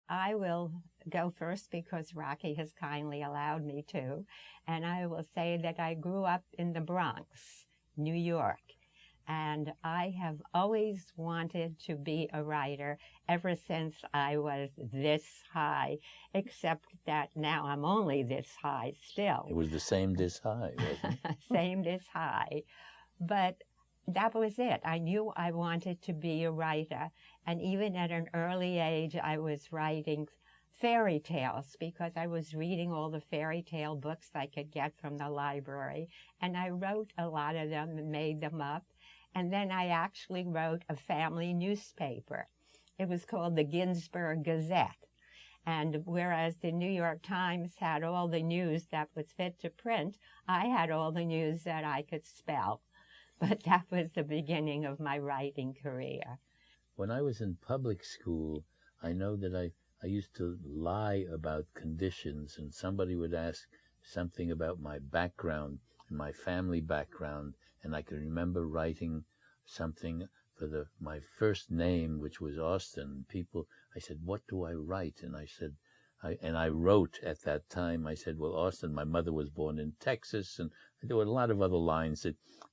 I will go first because Rocky has kindly allowed me to. And I will say that I grew up in the Bronx, New York. And I have always wanted to be a writer ever since I was this high, except that now I'm only this high still. It was the same this high, wasn't it? Same this high. But that was it. I knew I wanted to be a writer. And even at an early age, I was writing fairy tales because I was reading all the fairy tale books I could get from the library. And I wrote a lot of them and made them up. And then I actually wrote a family newspaper. It was called the Ginsberg Gazette. And whereas the New York Times had all the news that was fit to print, I had all the news that I could spell. But that was the beginning of my writing career. When I was in public school, I know that I used to lie about conditions, and somebody would ask something about my background and my family background, and I can remember writing something for my first name, which was Austin. I said, what do I write? And I said, I wrote at that time, I said, well, Austin, my mother was born in Texas, and there were a lot of other lines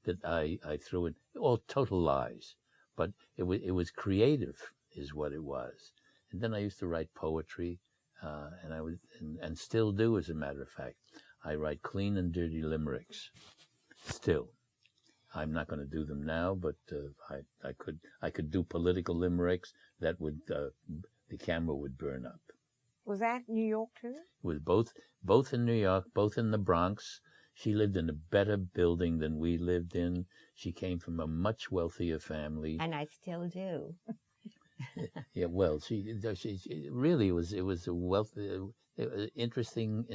that I threw in, all total lies. But it was creative, is what it was. And then I used to write poetry, and still do, as a matter of fact. I write clean and dirty limericks, still. I'm not going to do them now, but I could do political limericks that would the camera would burn up. Was that New York too? It was both in New York, both in the Bronx. She lived in a better building than we lived in. She came from a much wealthier family. And I still do. Yeah, well, she really was. It was a interesting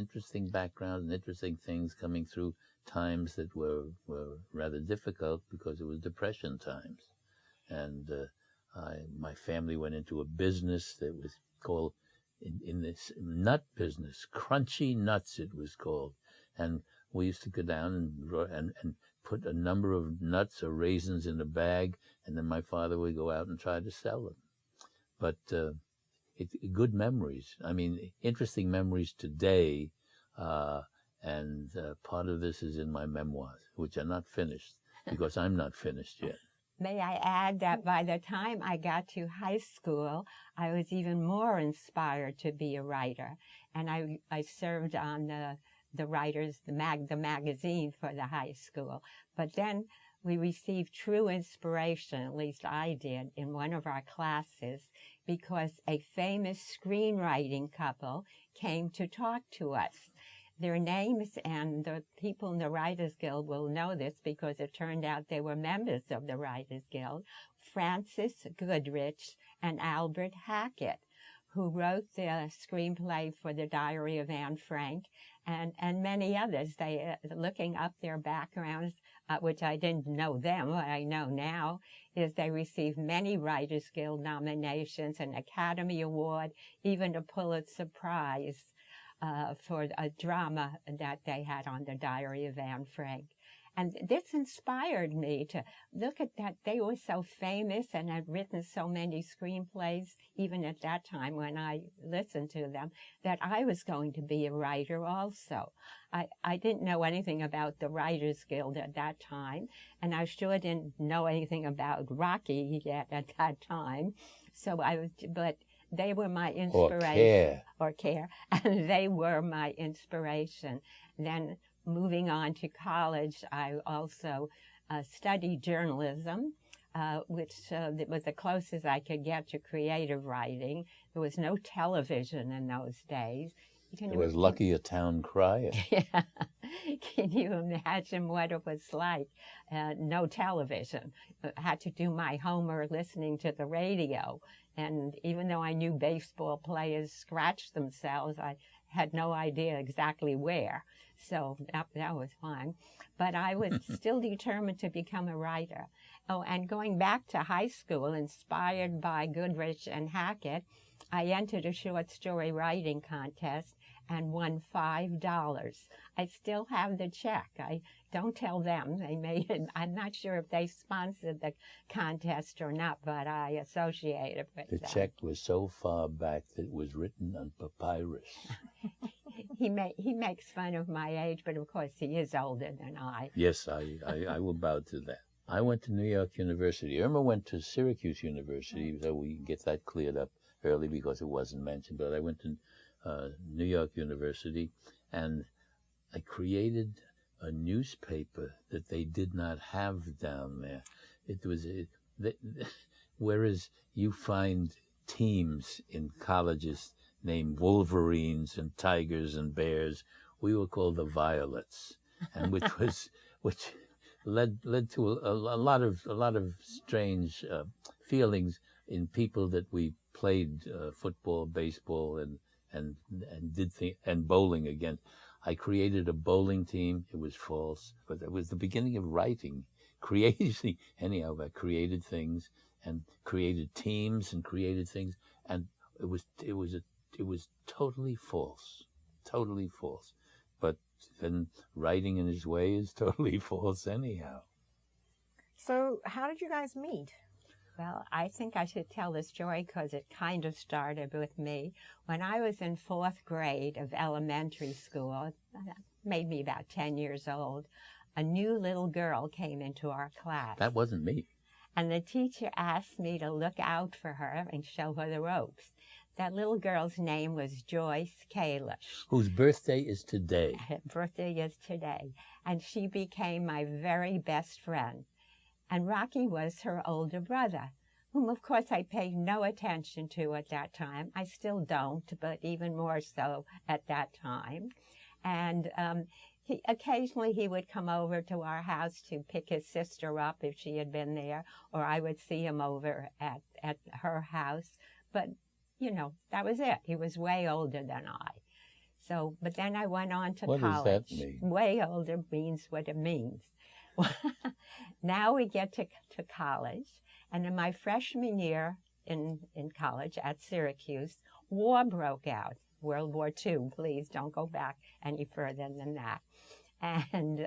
background and interesting things coming through times that were rather difficult because it was Depression times, and my family went into a business that was called in this nut business, Crunchy Nuts it was called, and we used to go down and put a number of nuts or raisins in a bag, and then my father would go out and try to sell them. But good memories. I mean, interesting memories today, and part of this is in my memoirs, which are not finished because I'm not finished yet. May I add that by the time I got to high school, I was even more inspired to be a writer, and I served on the writers, the magazine for the high school. But then we received true inspiration, at least I did, in one of our classes, because a famous screenwriting couple came to talk to us. Their names, and the people in the Writers Guild will know this because it turned out they were members of the Writers Guild, Francis Goodrich and Albert Hackett, who wrote the screenplay for The Diary of Anne Frank and many others. They, looking up their backgrounds, which I didn't know then, what I know now, is they received many Writers Guild nominations, an Academy Award, even a Pulitzer Prize for a drama that they had on The Diary of Anne Frank. And this inspired me to look at that. They were so famous and had written so many screenplays, even at that time when I listened to them, that I was going to be a writer also. I didn't know anything about the Writers Guild at that time, and I sure didn't know anything about Rocky yet at that time. So but they were my inspiration. Or care. And they were my inspiration. Then moving on to college, I also studied journalism, which was the closest I could get to creative writing. There was no television in those days. It was lucky a town crier. Yeah. Can you imagine what it was like? No television. I had to do my homework listening to the radio. And even though I knew baseball players scratched themselves, I had no idea exactly where. So that was fun. But I was still determined to become a writer. Oh, and going back to high school, inspired by Goodrich and Hackett, I entered a short story writing contest, and won $5. I still have the check. I don't tell them. They made it. I'm not sure if they sponsored the contest or not, but I associated with The them. check was so far back that it was written on papyrus. He makes fun of my age, but of course he is older than I. Yes, I will bow to that. I went to New York University. Irma went to Syracuse University, so we get that cleared up early because it wasn't mentioned. But I went to New York University, and I created a newspaper that they did not have down there. It was, whereas you find teams in colleges named Wolverines and Tigers and Bears, we were called the Violets, and which led to a lot of strange feelings in people that we played football, baseball, and bowling against. I created a bowling team. It was false, but it was the beginning of writing. Creating, anyhow, I created things and created teams and created things, and it was totally false, totally false. But then writing in his way is totally false anyhow. So how did you guys meet? Well, I think I should tell this story because it kind of started with me. When I was in 4th grade of elementary school, made me about 10 years old, a new little girl came into our class. That wasn't me. And the teacher asked me to look out for her and show her the ropes. That little girl's name was Joyce Kalish. Whose birthday is today. Her birthday is today. And she became my very best friend. And Rocky was her older brother, whom, of course, I paid no attention to at that time. I still don't, but even more so at that time. And occasionally he would come over to our house to pick his sister up if she had been there, or I would see him over at her house. But, you know, that was it. He was way older than I. So, but then I went on to college. What does that mean? Way older means what it means. Now we get to college, and in my freshman year in college at Syracuse, war broke out. World War II, please don't go back any further than that. And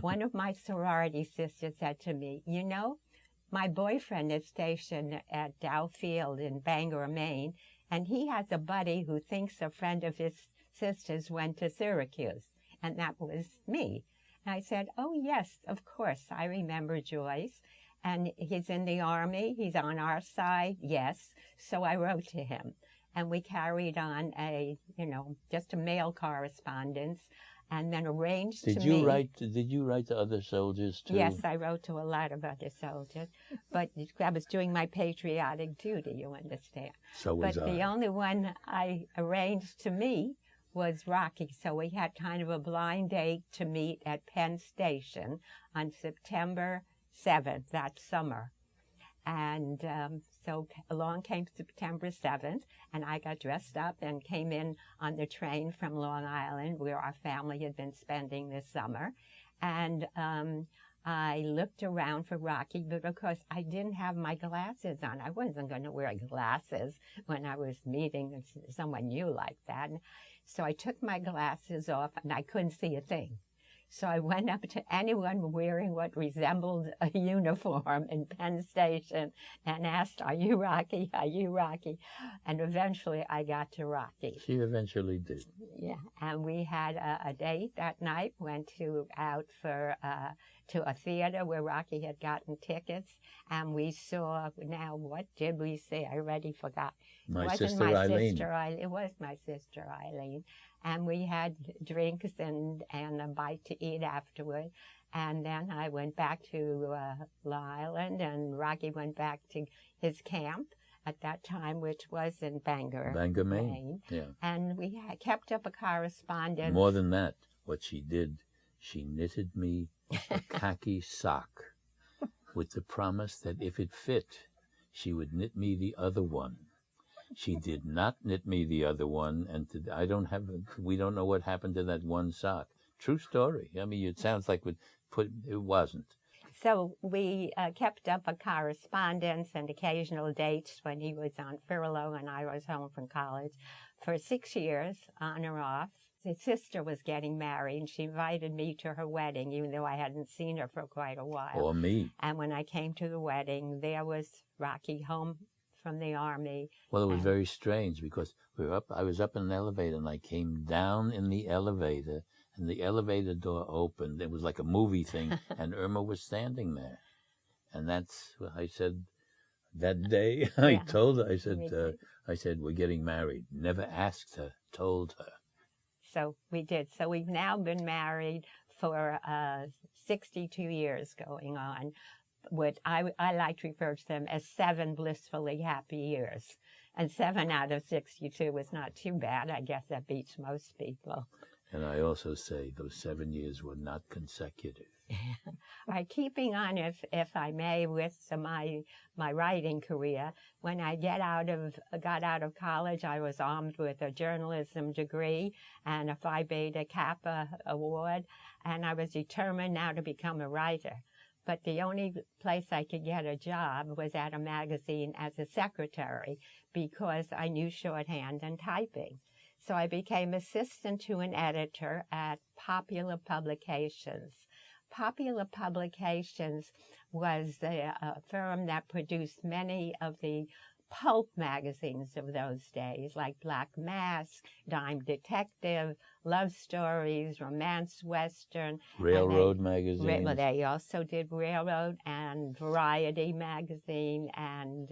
one of my sorority sisters said to me, you know, my boyfriend is stationed at Dow Field in Bangor, Maine, and he has a buddy who thinks a friend of his sister's went to Syracuse, and that was me. And I said, oh, yes, of course, I remember Joyce, and he's in the Army, he's on our side, yes. So I wrote to him, and we carried on just a mail correspondence, and then arranged to meet. Did you write to other soldiers too? Yes, I wrote to a lot of other soldiers, but I was doing my patriotic duty, you understand. So was But the only one I arranged to meet was Rocky, so we had kind of a blind date to meet at Penn Station on September 7th, that summer. And so along came September 7th, and I got dressed up and came in on the train from Long Island, where our family had been spending this summer. And I looked around for Rocky, but of course I didn't have my glasses on. I wasn't going to wear glasses when I was meeting someone new like that. So I took my glasses off, and I couldn't see a thing. So I went up to anyone wearing what resembled a uniform in Penn Station and asked, are you Rocky? Are you Rocky? And eventually I got to Rocky. She eventually did. Yeah, and we had a date that night, went out to a theater where Rocky had gotten tickets, and we saw, now what did we see? I already forgot. My sister Eileen. It was my sister Eileen. And we had drinks and a bite to eat afterward. And then I went back to Long Island, and Rocky went back to his camp at that time, which was in Bangor, Maine. Yeah. And we kept up a correspondence. More than that, what she did, she knitted me a khaki sock with the promise that if it fit, she would knit me the other one. She did not knit me the other one, and we don't know what happened to that one sock. True story. I mean, it sounds like it wasn't. So we kept up a correspondence and occasional dates when he was on furlough and I was home from college for 6 years, on or off. His sister was getting married, and she invited me to her wedding, even though I hadn't seen her for quite a while. Or me. And when I came to the wedding, there was Rocky home from the Army. Well, it was very strange because I was up in an elevator, and I came down in the elevator, and the elevator door opened. It was like a movie thing, and Irma was standing there. And that's what I said that day. I told her, I said, we're getting married. Never asked her, told her. So we did. So we've now been married for 62 years going on. What I like to refer to them as 7 blissfully happy years. And 7 out of 62 was not too bad. I guess that beats most people. And I also say those 7 years were not consecutive. All right, keeping on, if I may, with my writing career. When I got out of college, I was armed with a journalism degree and a Phi Beta Kappa award, and I was determined now to become a writer. But the only place I could get a job was at a magazine as a secretary because I knew shorthand and typing. So I became assistant to an editor at Popular Publications. Popular Publications was the firm that produced many of the pulp magazines of those days, like Black Mask, Dime Detective, Love Stories, Romance Western. Railroad magazine. Well, they also did Railroad and Variety magazine, and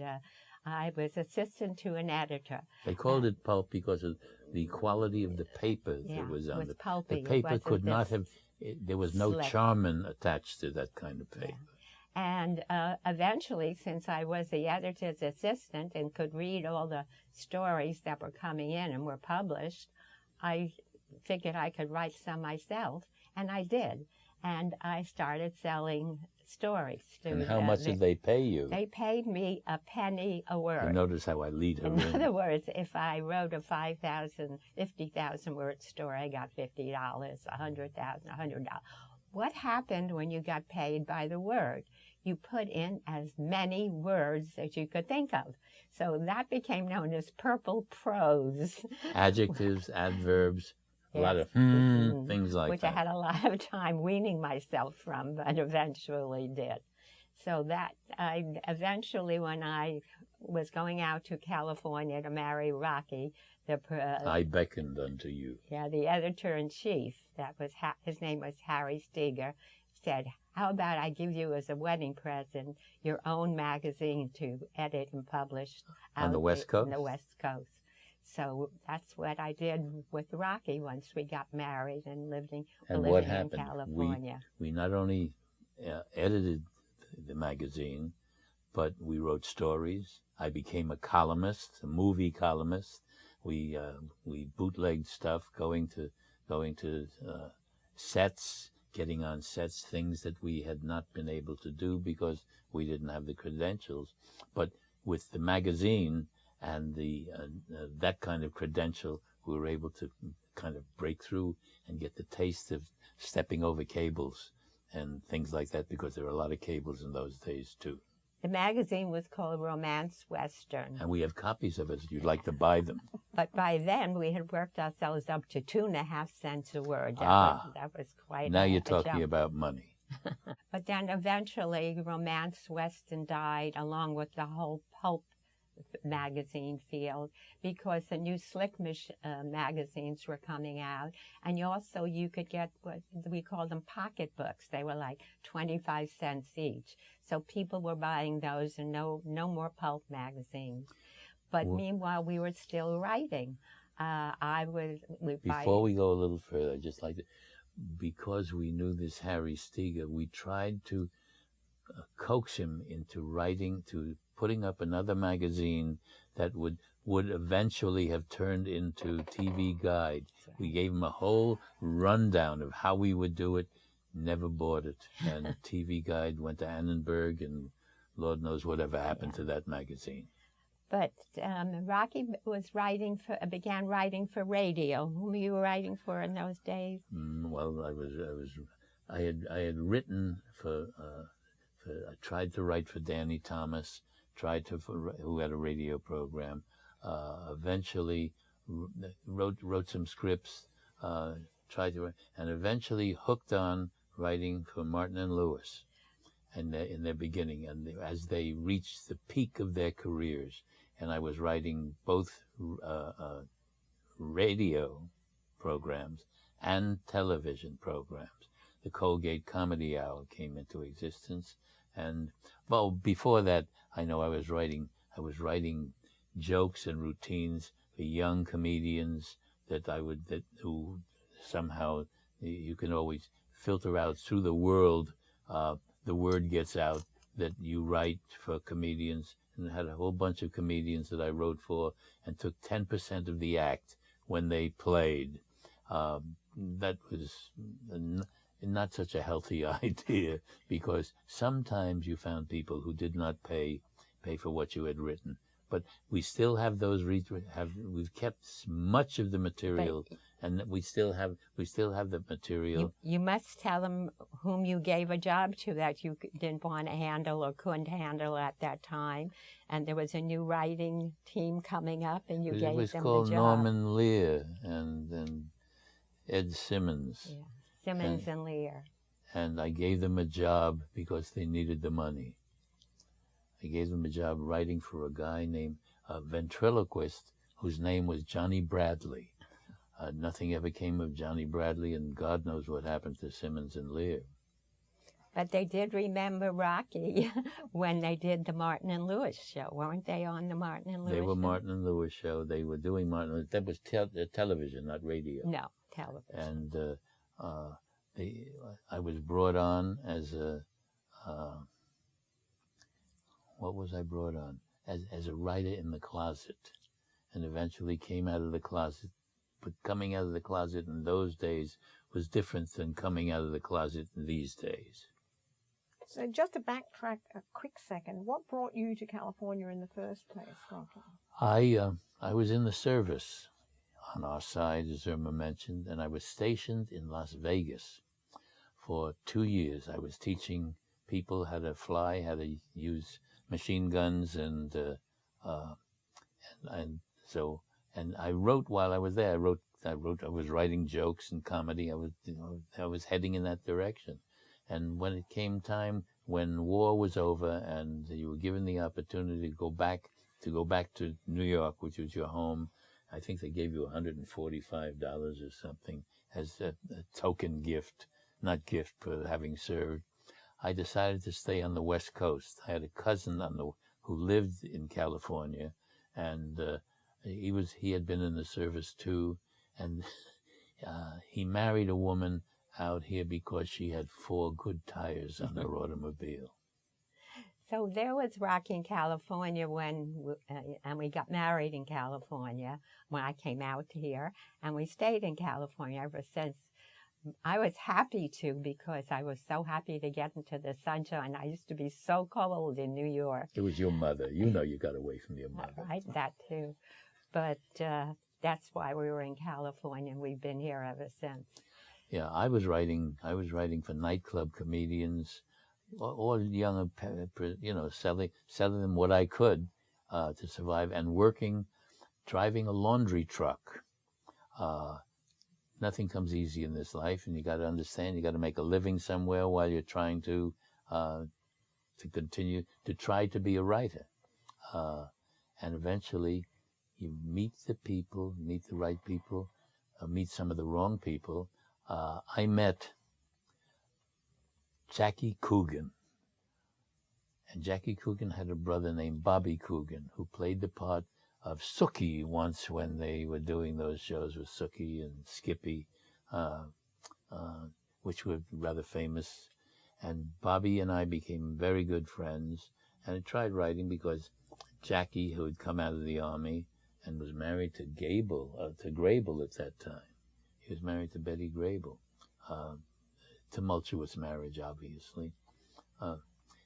I was assistant to an editor. They called it pulp because of the quality of the paper that was on it. Pulpy. The paper could not have, there was no slick charmin attached to that kind of paper. Yeah. And eventually, since I was the editor's assistant and could read all the stories that were coming in and were published, I figured I could write some myself, and I did. And I started selling stories. And how much did they pay you? They paid me a penny a word. You notice how I lead her in other words, if I wrote a 50,000 word story, I got $50, 100,000, $100. What happened when you got paid by the word? You put in as many words as you could think of. So that became known as purple prose. Adjectives, adverbs, a lot of things like which that. I had a lot of time weaning myself from, but eventually did. So that I eventually, when I was going out to California to marry Rocky, I beckoned unto you. Yeah, the editor-in-chief, that was his name was Harry Steger, said, how about I give you as a wedding present your own magazine to edit and publish on the West Coast? On the West Coast. So that's what I did with Rocky once we got married and lived in California. We not only edited the magazine, but we wrote stories. I became a columnist, a movie columnist. We bootlegged stuff, going to sets, getting on sets, things that we had not been able to do because we didn't have the credentials. But with the magazine and the that kind of credential, we were able to kind of break through and get the taste of stepping over cables and things like that, because there were a lot of cables in those days too. The magazine was called Romance Western. And we have copies of it if you'd like to buy them. But by then, we had worked ourselves up to 2.5 cents a word. That was quite now you're a talking jump. about money. But then eventually, Romance Western died along with the whole pulp magazine field, because the new slick magazines were coming out, and you could get what we called them pocketbooks. They were like 25 cents each, so people were buying those, and no more pulp magazines. But meanwhile, we were still writing. Before we go a little further, just like that, because we knew this Harry Steger, we tried to coax him into writing, to putting up another magazine that would eventually have turned into TV Guide. We gave him a whole rundown of how we would do it, never bought it. And TV Guide went to Annenberg, and Lord knows whatever happened to that magazine. But Rocky began writing for radio. Whom were you writing for in those days? Well, I had written for I tried to write for Danny Thomas, who had a radio program. Eventually wrote some scripts, and eventually hooked on writing for Martin and Lewis, and in their beginning, and as they reached the peak of their careers, and I was writing both radio programs and television programs. The Colgate Comedy Hour came into existence, and well, before that, I know I was writing jokes and routines for young comedians who somehow you can always filter out through the world. The word gets out that you write for comedians, and had a whole bunch of comedians that I wrote for, and took 10% of the act when they played. That was not such a healthy idea, because sometimes you found people who did not pay for what you had written. But we still have those. We've kept much of the material, and we still have the material. You must tell them whom you gave a job to that you didn't want to handle or couldn't handle at that time, and there was a new writing team coming up, and you gave them the job. It was called Norman Lear and Ed Simmons. Yeah, Simmons and Lear. And I gave them a job because they needed the money. I gave them a job writing for a guy named ventriloquist whose name was Johnny Bradley. Nothing ever came of Johnny Bradley, and God knows what happened to Simmons and Lear. But they did remember Rocky when they did the Martin and Lewis show. Weren't they on the Martin and Lewis They were show? Martin and Lewis show. They were doing Martin. That was television, not radio. No, television. And I was brought on as a... what was I brought on? As a writer in the closet, and eventually came out of the closet. But coming out of the closet in those days was different than coming out of the closet these days. So just to backtrack a quick second, what brought you to California in the first place, Rocky? I was in the service on our side, as Irma mentioned, and I was stationed in Las Vegas for 2 years. I was teaching people how to fly, how to use machine guns, and I wrote while I was there. I was writing jokes and comedy. I was heading in that direction. And when it came time, when war was over and you were given the opportunity to go back to New York, which was your home, I think they gave you $145 or something as a token gift, not gift for having served. I decided to stay on the West Coast. I had a cousin who lived in California, and he had been in the service too, and he married a woman out here because she had 4 good tires on her automobile. So there was Rocky in California and we got married in California when I came out here, and we stayed in California ever since. I was happy to, because I was so happy to get into the sunshine. I used to be so cold in New York. It was your mother. You know you got away from your mother. Right, that too. But that's why we were in California, and we've been here ever since. Yeah, I was writing for nightclub comedians, all young, selling them what I could to survive, and driving a laundry truck. Nothing comes easy in this life, and you got to understand, you got to make a living somewhere while you're trying to continue to try to be a writer. And eventually you meet the right people, meet some of the wrong people. I met Jackie Coogan. And Jackie Coogan had a brother named Bobby Coogan, who played the part of Sookie once when they were doing those shows with Sookie and Skippy, which were rather famous. And Bobby and I became very good friends. And I tried writing because Jackie, who had come out of the army and was married to Grable at that time. He was married to Betty Grable. Tumultuous marriage, obviously.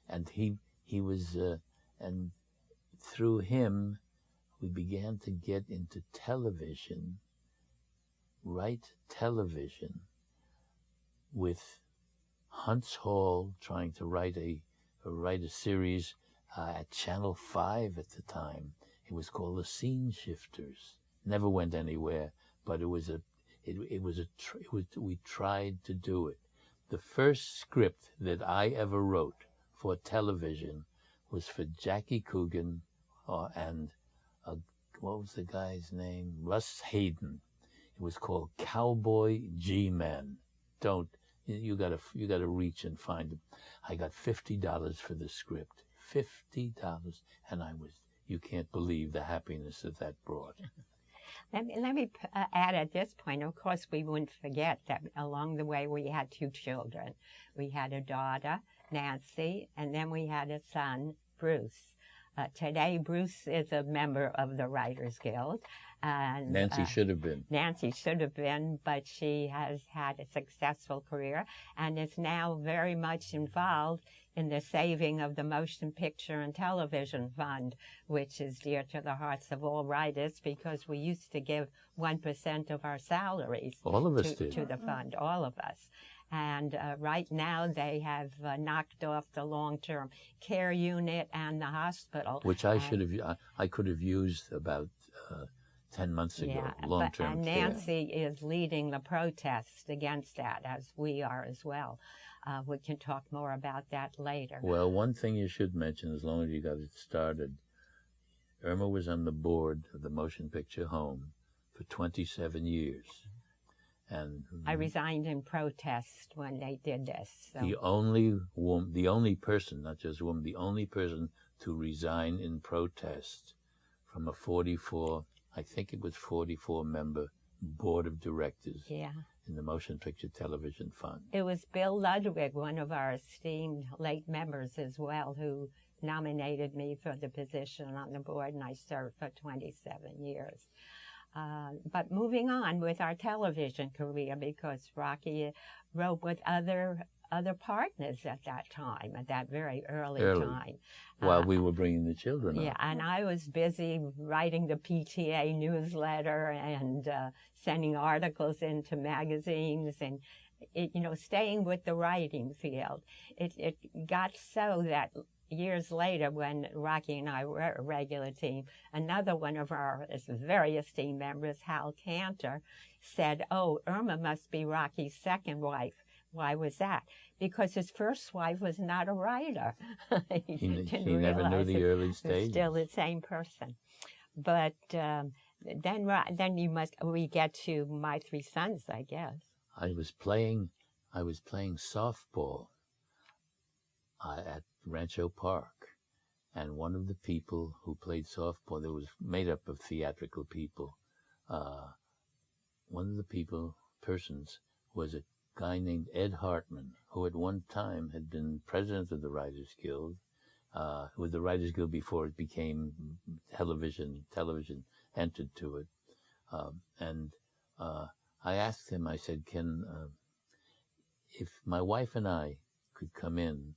And he was, and through him, we began to get into television, write television, with Hunts Hall trying to write a write a series at Channel 5 at the time. It was called The Scene Shifters. Never went anywhere, but we tried to do it. The first script that I ever wrote for television was for Jackie Coogan and what was the guy's name? Russ Hayden. It was called Cowboy G-Men. You gotta reach and find it. I got $50 for the script. $50, and you can't believe the happiness that brought. Let me add at this point, of course, we wouldn't forget that along the way we had 2 children. We had a daughter, Nancy, and then we had a son, Bruce. Today, Bruce is a member of the Writers Guild. And Nancy should have been. Nancy should have been, but she has had a successful career and is now very much involved in the saving of the Motion Picture and Television Fund, which is dear to the hearts of all writers because we used to give 1% of our salaries all of us did. To the fund, all of us. And right now they have knocked off the long-term care unit and the hospital. Which I could have used about 10 months ago, long-term care. And Nancy is leading the protest against that, as we are as well. We can talk more about that later. Well, one thing you should mention, as long as you got it started, Irma was on the board of the Motion Picture Home for 27 years. And I resigned in protest when they did this. So. The only person, not just woman, the only person to resign in protest from a 44-member board of directors in the Motion Picture Television Fund. It was Bill Ludwig, one of our esteemed late members as well, who nominated me for the position on the board, and I served for 27 years. But moving on with our television career, because Rocky wrote with other partners at that time, at that very early time. While we were bringing the children up. Yeah, and I was busy writing the PTA newsletter and sending articles into magazines and, staying with the writing field. It got so that years later, when Rocky and I were a regular team, another one of our very esteemed members, Hal Cantor, said, "Oh, Irma must be Rocky's second wife." Why was that? Because his first wife was not a writer. he never knew the early stage. Still the same person. But then we get to My Three Sons, I guess. I was playing softball at Rancho Park, and one of the people who played softball, that was made up of theatrical people. One of the persons was a guy named Ed Hartman, who at one time had been president of the Writers Guild, with the Writers Guild before it became television entered to it. And I asked him, I said, if my wife and I could come in,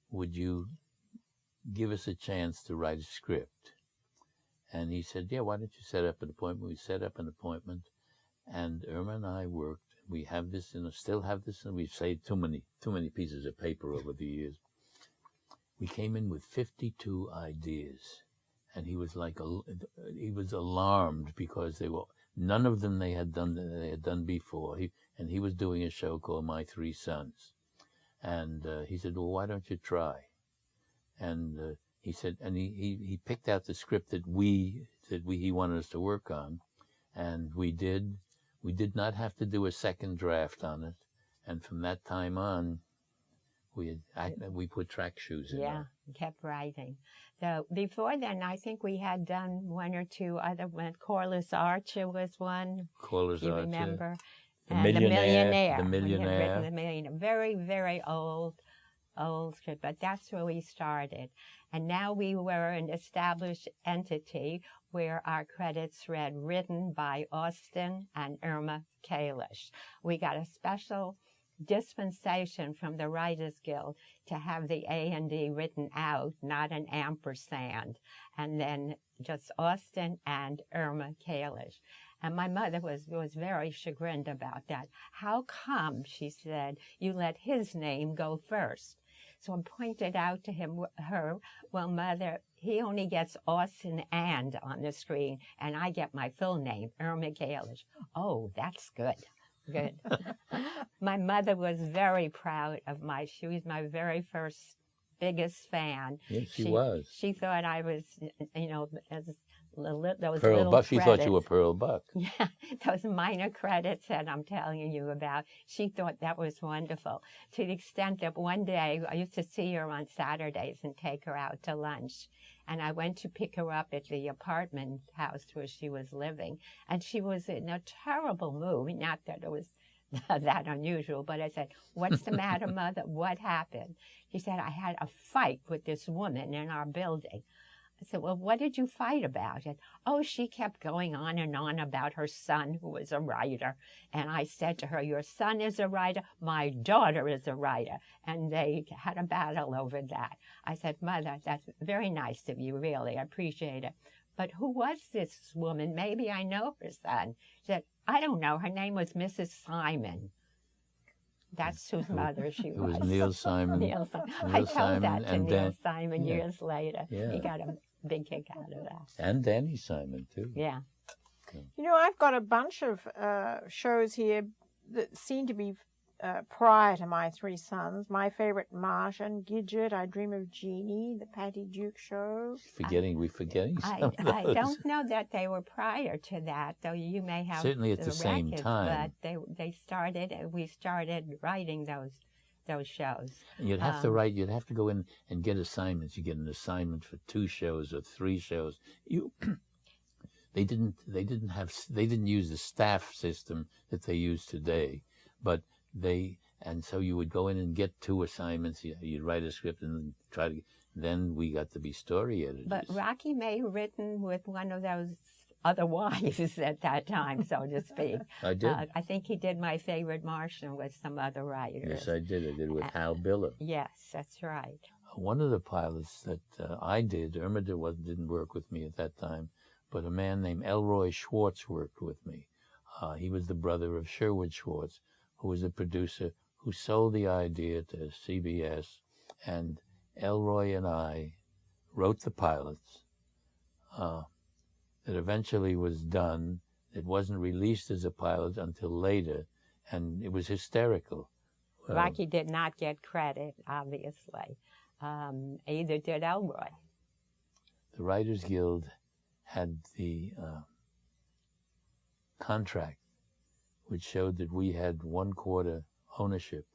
would you give us a chance to write a script? And he said, yeah, why don't you set up an appointment? We set up an appointment, and Irma and I worked. We have this, still have this, and we've saved too many pieces of paper over the years. We came in with 52 ideas, and he was alarmed because none of them they had done before. He was doing a show called My Three Sons. And he said, well, why don't you try? And he said, and he picked out the script that he wanted us to work on, and we did. We did not have to do a second draft on it, and from that time on, we put track shoes in. Yeah, kept writing. So before then, I think we had done one or two other ones. Corliss Archer was one. Corliss Archer. You remember? The Millionaire. The Millionaire. Very, very old script, but that's where we started. And now we were an established entity where our credits read written by Austin and Irma Kalish. We got a special dispensation from the Writers Guild to have the A&D written out, not an ampersand, and then just Austin and Irma Kalish. And my mother was very chagrined about that. How come, she said, you let his name go first? So I pointed out to well, Mother, he only gets Austin and on the screen, and I get my full name, Irma Kalish. Oh, that's good. Good. My mother was very proud of she was my very first biggest fan. Yes, she was. She thought I was, as those Pearl little Buck. credits. She thought you were Pearl Buck. Yeah, those minor credits that I'm telling you about. She thought that was wonderful, to the extent that one day I used to see her on Saturdays and take her out to lunch. And I went to pick her up at the apartment house where she was living. And she was in a terrible mood. Not that it was that unusual, but I said, "What's the matter, Mother? What happened?" She said, "I had a fight with this woman in our building." I said, "Well, what did you fight about?" And, "Oh, she kept going on and on about her son, who was a writer." And I said to her, "Your son is a writer. My daughter is a writer." And they had a battle over that. I said, "Mother, that's very nice of you, really. I appreciate it. But who was this woman? Maybe I know her son." She said, "I don't know. Her name was Mrs. Simon." That's whose mother she was. It was Neil Simon. Neil Simon. Neil I told Simon that to and Neil Simon yeah. years later. Yeah. He got a big kick out of that. And Danny Simon, too. Yeah. You know, I've got a bunch of shows here that seem to be prior to My Three Sons. My Favorite Martian, Gidget, I Dream of Jeannie, The Patty Duke Show. We're forgetting some of I those. don't know that they were prior to that, though you may have Certainly at the same records, time. But we started writing those shows. You'd have to write. You'd have to go in and get assignments. You get an assignment for 2 shows or 3 shows. They didn't use the staff system that they use today, but so you would go in and get 2 assignments. You'd write a script and try to. Then we got to be story editors. But Rocky may have written with one of those other wives at that time, so to speak. I did. I think he did My Favorite Martian with some other writers. Yes, I did. I did with Hal Biller. Yes, that's right. One of the pilots that I did, Irma didn't work with me at that time, but a man named Elroy Schwartz worked with me. He was the brother of Sherwood Schwartz, who was a producer who sold the idea to CBS, and Elroy and I wrote the pilots. That eventually was done. It wasn't released as a pilot until later, and it was hysterical. Rocky did not get credit, obviously. Either did Elroy. The Writers Guild had the contract, which showed that we had 1/4 ownership.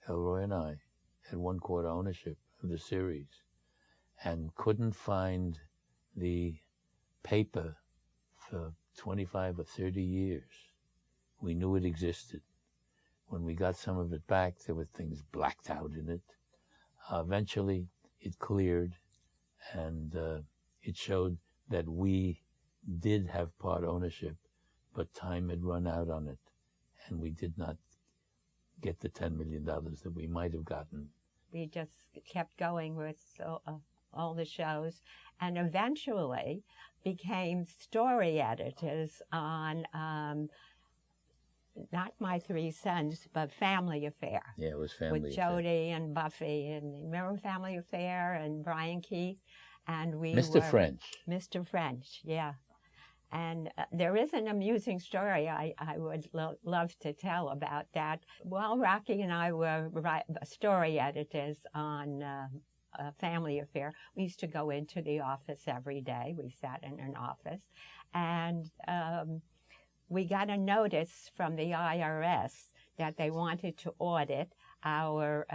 Elroy and I had 1/4 ownership of the series, and couldn't find the paper for 25 or 30 years. We knew it existed. When we got some of it back, there were things blacked out in it. Eventually, it cleared, and it showed that we did have part ownership, but time had run out on it, and we did not get the $10 million that we might have gotten. We just kept going with all the shows, and eventually became story editors on not My Three Sons, but Family Affair. Yeah, it was Family with Affair. Jody and Buffy, and remember Family Affair and Brian Keith, and we Mr. French. Mr. French, yeah. And there is an amusing story I would love to tell about that. While Rocky and I were story editors on Family Affair, we used to go into the office every day. We sat in an office, and we got a notice from the IRS that they wanted to audit our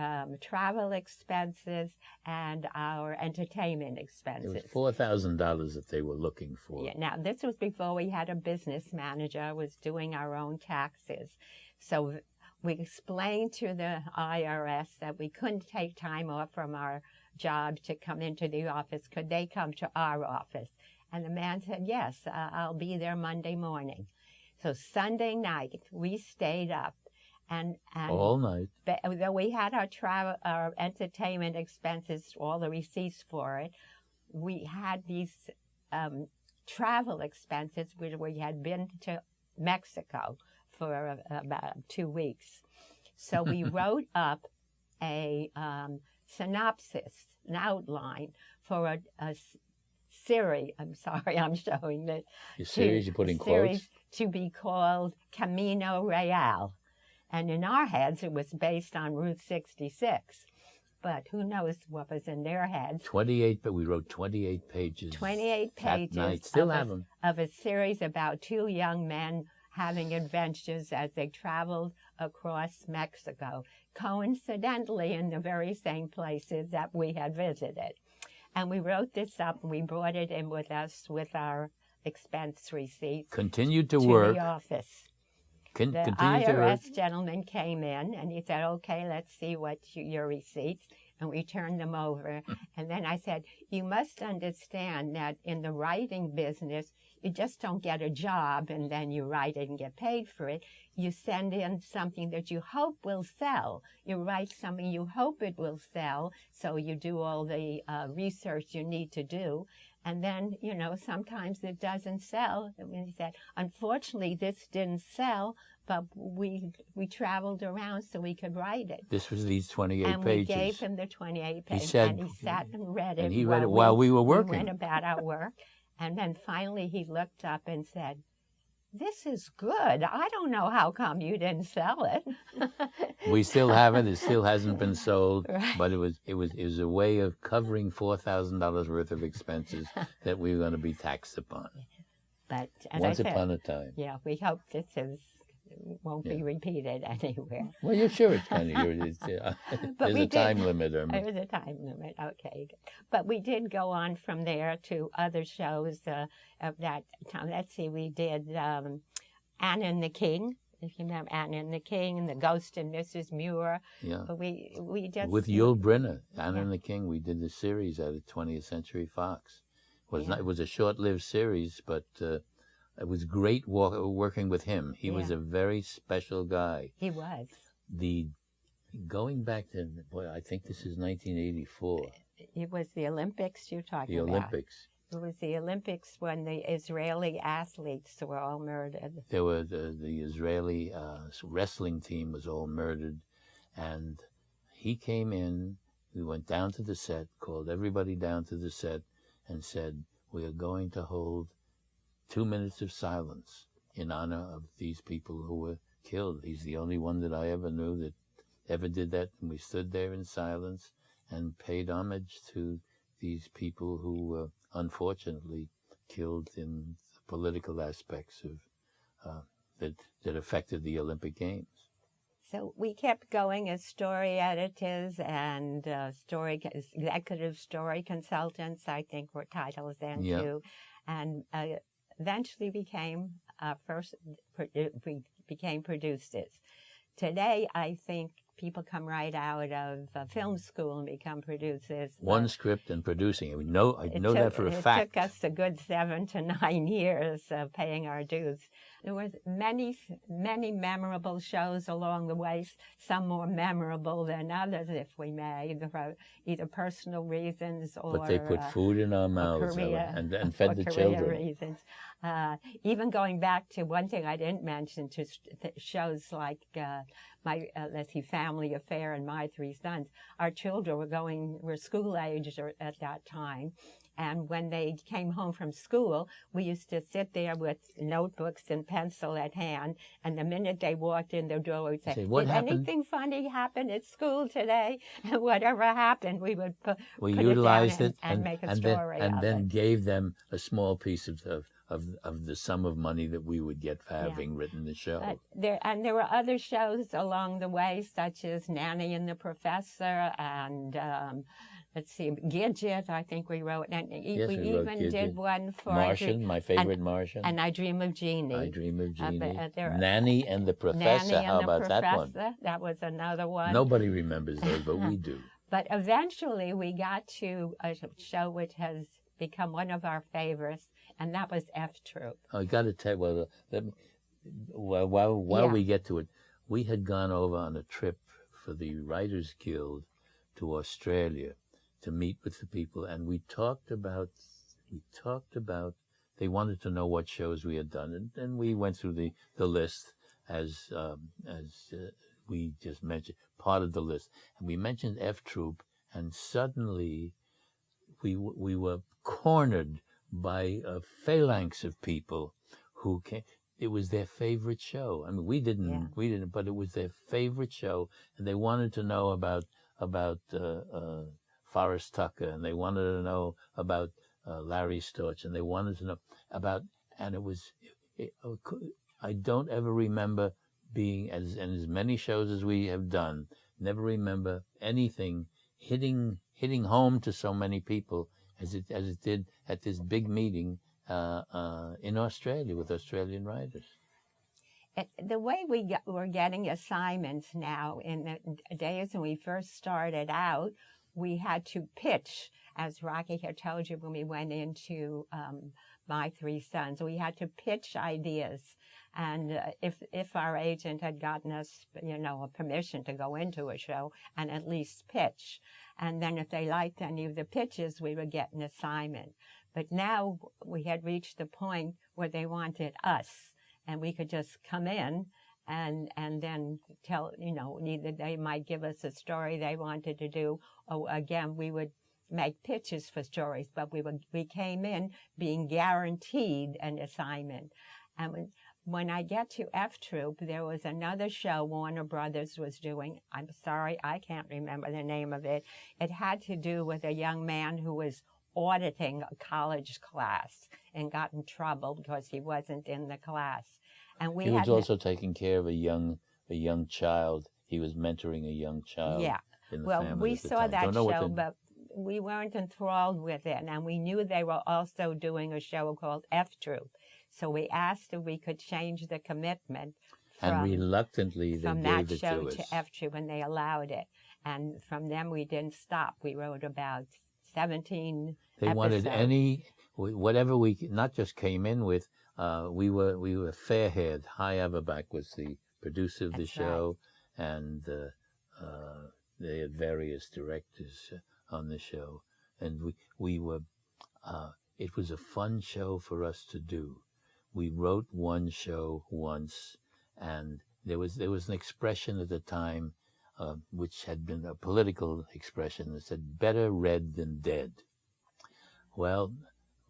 travel expenses and our entertainment expenses. It was $4,000 that they were looking for. Yeah, now, this was before we had a business manager, was doing our own taxes. So we explained to the IRS that we couldn't take time off from our job to come into the office. Could they come to our office? And the man said, yes, I'll be there Monday morning. So Sunday night, we stayed up. And all night. Though we had our entertainment expenses, all the receipts for it, we had these travel expenses where we had been to Mexico for about 2 weeks. So we wrote up a synopsis, an outline for a series. I'm sorry, I'm showing this. Your series, you put in series quotes? To be called Camino Real. And in our heads, it was based on Route 66. But who knows what was in their heads. 28, but we wrote 28 pages. 28 pages that night. Still have them. Of a series about two young men having adventures as they traveled across Mexico, coincidentally in the very same places that we had visited. And we wrote this up and we brought it in with us with our expense receipts. Continued to work. The office. The IRS gentleman came in and he said, okay, let's see what your receipts. And we turned them over. And then I said, you must understand that in the writing business, you just don't get a job and then you write it and get paid for it. You send in something that you hope will sell. You write something you hope it will sell. So you do all the research you need to do. And then, you know, sometimes it doesn't sell. I mean, he said, unfortunately, this didn't sell, but we traveled around so we could write it. This was these 28 pages. And we gave him the 28 pages. He said, and he sat and read it. And he read it while we were working. We went about our work. And then finally he looked up and said, this is good. I don't know how come you didn't sell it. We still have it. It still hasn't been sold. Right. But it was a way of covering $4,000 worth of expenses that we were going to be taxed upon. But once upon a time. Yeah, we hope this won't be repeated anywhere. Well, you're sure it's kind of there's a time limit. There was a time limit. Okay, but we did go on from there to other shows of that time. Let's see, we did Anne and the King. If you remember Anne and the King and the Ghost and Mrs. Muir. Yeah. But we just with Yul Brynner, Anne and the King. We did the series out of 20th Century Fox. It was a short-lived series, but. It was great working with him. He was a very special guy. He was. Going back to, I think this is 1984. It was the Olympics you're talking about. The Olympics. It was the Olympics when the Israeli athletes were all murdered. There were the Israeli wrestling team was all murdered, and he came in. We went down to the set, called everybody down to the set, and said, "We are going to hold 2 minutes of silence in honor of these people who were killed." He's the only one that I ever knew that ever did that. And we stood there in silence and paid homage to these people who were unfortunately killed in the political aspects of that affected the Olympic Games. So we kept going as story editors and executive story consultants, I think were titles then too. And eventually became producers. Today, I think people come right out of film school and become producers. One script and producing it. I know that for a fact. It took us a good 7 to 9 years of paying our dues. There was many memorable shows along the way, some more memorable than others, if we may, for either personal reasons or... But they put food in our mouths and fed the children. Reasons. Even going back to one thing I didn't mention, to shows like Family Affair and My Three Sons. Our children were school age at that time. And when they came home from school, we used to sit there with notebooks and pencil at hand. And the minute they walked in the door, we'd say, "Did anything funny happen at school today?" And whatever happened, we would put utilized it down and make a story and then gave them a small piece of the sum of money that we would get for having written the show. There were other shows along the way, such as Nanny and the Professor and... let's see, Gidget, I think we wrote. And we even did one for... Martian, my favorite Martian. And I Dream of Jeannie. I Dream of Jeannie. Nanny and the Professor. How about that one? That was another one. Nobody remembers those, but we do. But eventually we got to a show which has become one of our favorites, and that was F Troop. I got to tell you, while we get to it, we had gone over on a trip for the Writers Guild to Australia to meet with the people, and we talked about, they wanted to know what shows we had done, and we went through the list as we just mentioned, part of the list. And we mentioned F Troop, and suddenly we were cornered by a phalanx of people who came. It was their favorite show. I mean, we didn't, but it was their favorite show, and they wanted to know about Forrest Tucker, and they wanted to know about Larry Storch, and they wanted to know about, and it was. I don't ever remember being as many shows as we have done. Never remember anything hitting home to so many people as it did at this big meeting in Australia with Australian writers. The way we're getting assignments now, in the days when we first started out, we had to pitch, as Rocky had told you when we went into My Three Sons. We had to pitch ideas. And if our agent had gotten us, a permission to go into a show and at least pitch, and then if they liked any of the pitches, we would get an assignment. But now we had reached the point where they wanted us, and we could just come in and then tell, either they might give us a story they wanted to do, or again, we would make pitches for stories, but we came in being guaranteed an assignment. And when I get to F Troop, there was another show Warner Brothers was doing. I'm sorry, I can't remember the name of it. It had to do with a young man who was auditing a college class and got in trouble because he wasn't in the class. And he was also taking care of a young child. He was mentoring a young child. Yeah. In the well, family we at the saw time. that show, but we weren't enthralled with it. And we knew they were also doing a show called F Troop. So we asked if we could change the commitment and reluctantly they from gave that it show to us. to F Troop, and they allowed it. And from them, we didn't stop. We wrote about 17 They episodes. wanted whatever we not just came in with. We were fair-haired. Hy Averback was the producer of the show, right. And they had various directors on the show, and we were. It was a fun show for us to do. We wrote one show once, and there was an expression at the time, which had been a political expression that said "better read than dead." Well,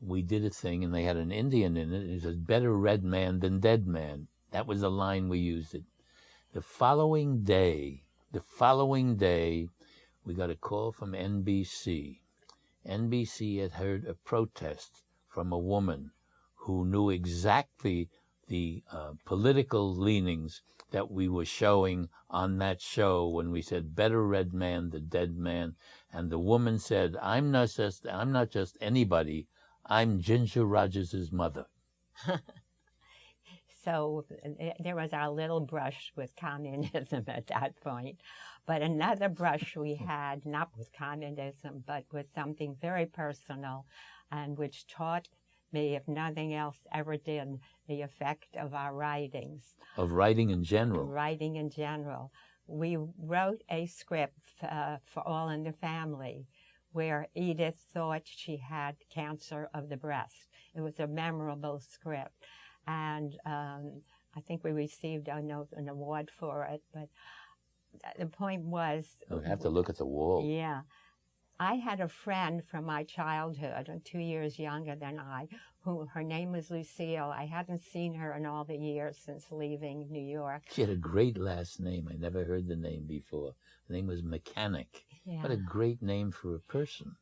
we did a thing, and they had an Indian in it. It said "better red man than dead man." That was the line we used it. The following day, we got a call from NBC. NBC had heard a protest from a woman who knew exactly the political leanings that we were showing on that show when we said "better red man than dead man," and the woman said, I'm not just anybody. I'm Ginger Rogers' mother." So there was our little brush with communism at that point. But another brush we had, not with communism, but with something very personal, and which taught me, if nothing else ever did, the effect of our writings. Of writing in general. Writing in general. We wrote a script for All in the Family, where Edith thought she had cancer of the breast. It was a memorable script. And I think we received an award for it. But the point was... You'd have to look at the wall. Yeah. I had a friend from my childhood, 2 years younger than I, who her name was Lucille. I hadn't seen her in all the years since leaving New York. She had a great last name. I never heard the name before. The name was Mechanic. Yeah. What a great name for a person.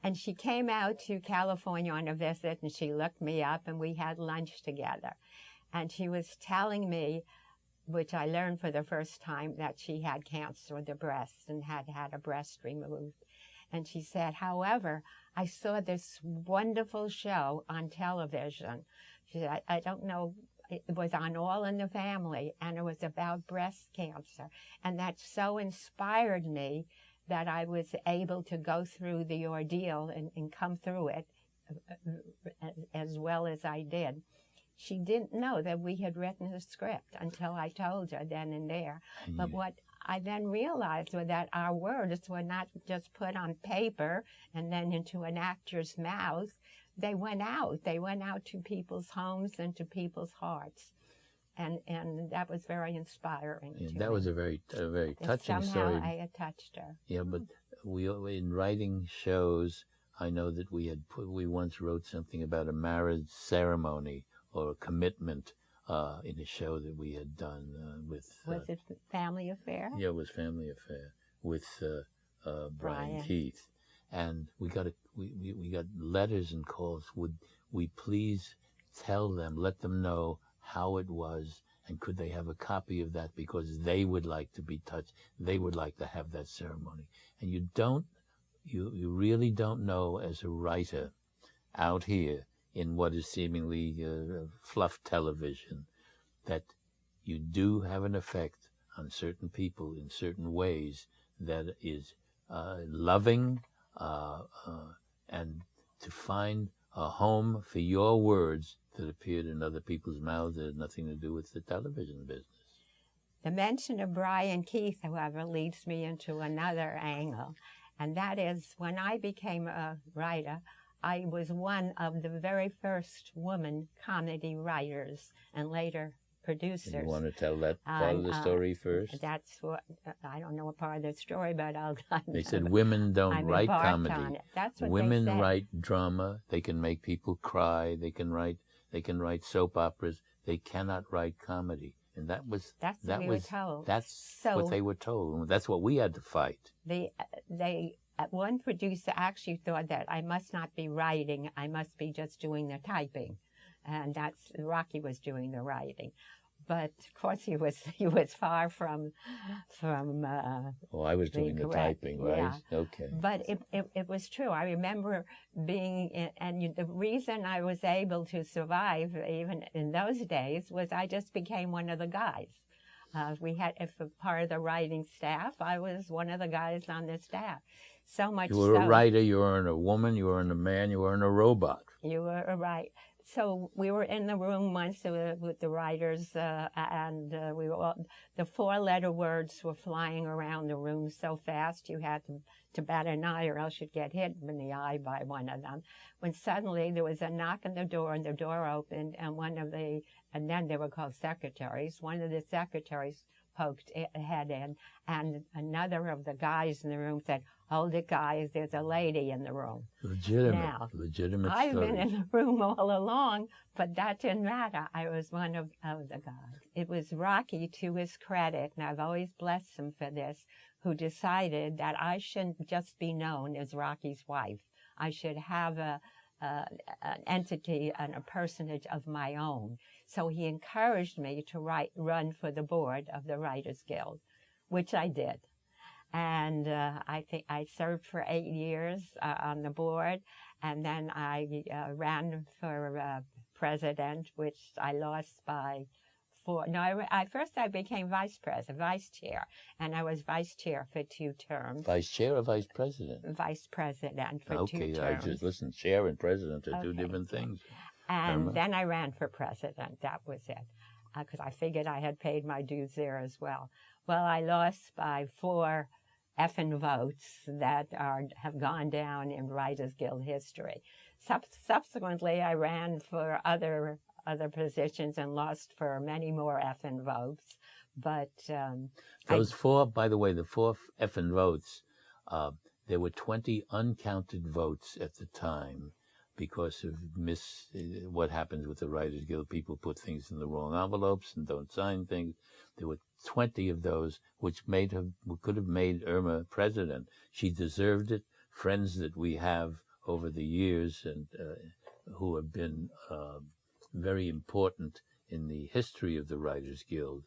And she came out to California on a visit, and she looked me up, and we had lunch together. And she was telling me, which I learned for the first time, that she had cancer of the breast and had had a breast removed. And she said, however, I saw this wonderful show on television. She said, I don't know, it was on All in the Family, and it was about breast cancer. And that so inspired me that I was able to go through the ordeal and come through it as well as I did. She didn't know that we had written a script until I told her then and there. Yeah. But what I then realized was that our words were not just put on paper and then into an actor's mouth. They went out. They went out to people's homes and to people's hearts. And that was very inspiring. Yeah, that was a very touching story. Somehow I had touched her. Yeah, but we in writing shows, I know that we once wrote something about a marriage ceremony or a commitment in a show that we had done with. Was it Family Affair? Yeah, it was Family Affair with Brian Keith, and we got letters and calls. Would we please let them know how it was, and could they have a copy of that, because they would like to be touched. They would like to have that ceremony. And you really don't know, as a writer out here in what is seemingly fluff television, that you do have an effect on certain people in certain ways that is loving, and to find a home for your words that appeared in other people's mouths that had nothing to do with the television business. The mention of Brian Keith, however, leads me into another angle, and that is when I became a writer, I was one of the very first woman comedy writers and later producers. You want to tell that part of the story first? That's what, I don't know what part of the story, but They said women don't write comedy. On it. That's what women they said. write drama. They can make people cry. They can write soap operas. They cannot write comedy. And that's what we were told. That's what they were told. That's what we had to fight. One producer actually thought that I must not be writing. I must be just doing the typing. And Rocky was doing the writing, but of course he was far from. I was doing the typing, right? Yeah. Okay. But it was true. I remember being the reason I was able to survive even in those days was I just became one of the guys. If a part of the writing staff, I was one of the guys on the staff. So much. You were a writer. You weren't a woman. You weren't a man. You weren't a robot. You were right. So we were in the room once with the writers, and the four-letter words were flying around the room so fast you had to bat an eye, or else you'd get hit in the eye by one of them. When suddenly there was a knock on the door, and the door opened, and then they were called secretaries. One of the secretaries poked a head in, and another of the guys in the room said, "Hold it, guys, there's a lady in the room." Legitimate I've story. been in the room all along, but that didn't matter. I was one of the guys. It was Rocky, to his credit, and I've always blessed him for this, who decided that I shouldn't just be known as Rocky's wife. I should have an entity and a personage of my own. So he encouraged me to run for the board of the Writers Guild, which I did. And I think I served for 8 years on the board, and then I ran for president, which I lost by 4. No, first I became vice chair, and I was vice chair for 2 terms. Vice chair or vice president? Vice president for 2 terms. Okay, chair and president are two different things. And then I ran for president. That was it, because I figured I had paid my dues there as well. Well, I lost by 4 effing votes that have gone down in Writers Guild history. Subsequently, I ran for other positions and lost for many more effing votes. But those 4, by the way, the 4 effing votes, there were 20 uncounted votes at the time because of what happens with the Writers Guild. People put things in the wrong envelopes and don't sign things. There were 20 of those, which could have made Irma president. She deserved it. Friends that we have over the years and who have been very important in the history of the Writers Guild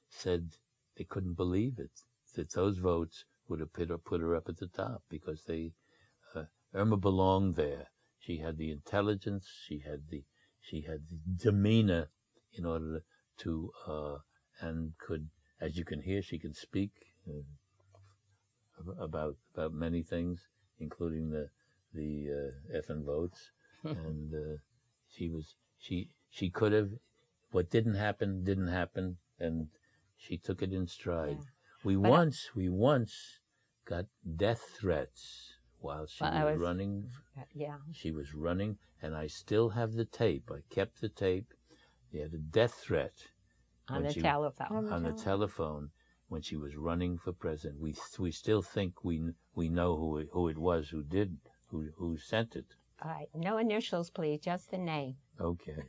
said they couldn't believe it, that those votes would have put her up at the top, because Irma belonged there. She had the intelligence, she had the demeanor in order to and could, as you can hear, she can speak about many things, including the effing votes. And she could have. What didn't happen, and she took it in stride. Yeah. We once got death threats while she was running. Yeah. She was running, and I still have the tape. I kept the tape. They had a death threat on the telephone. On the telephone, when she was running for president. We still think we know who it was who sent it. All right. No initials, please. Just the name. Okay.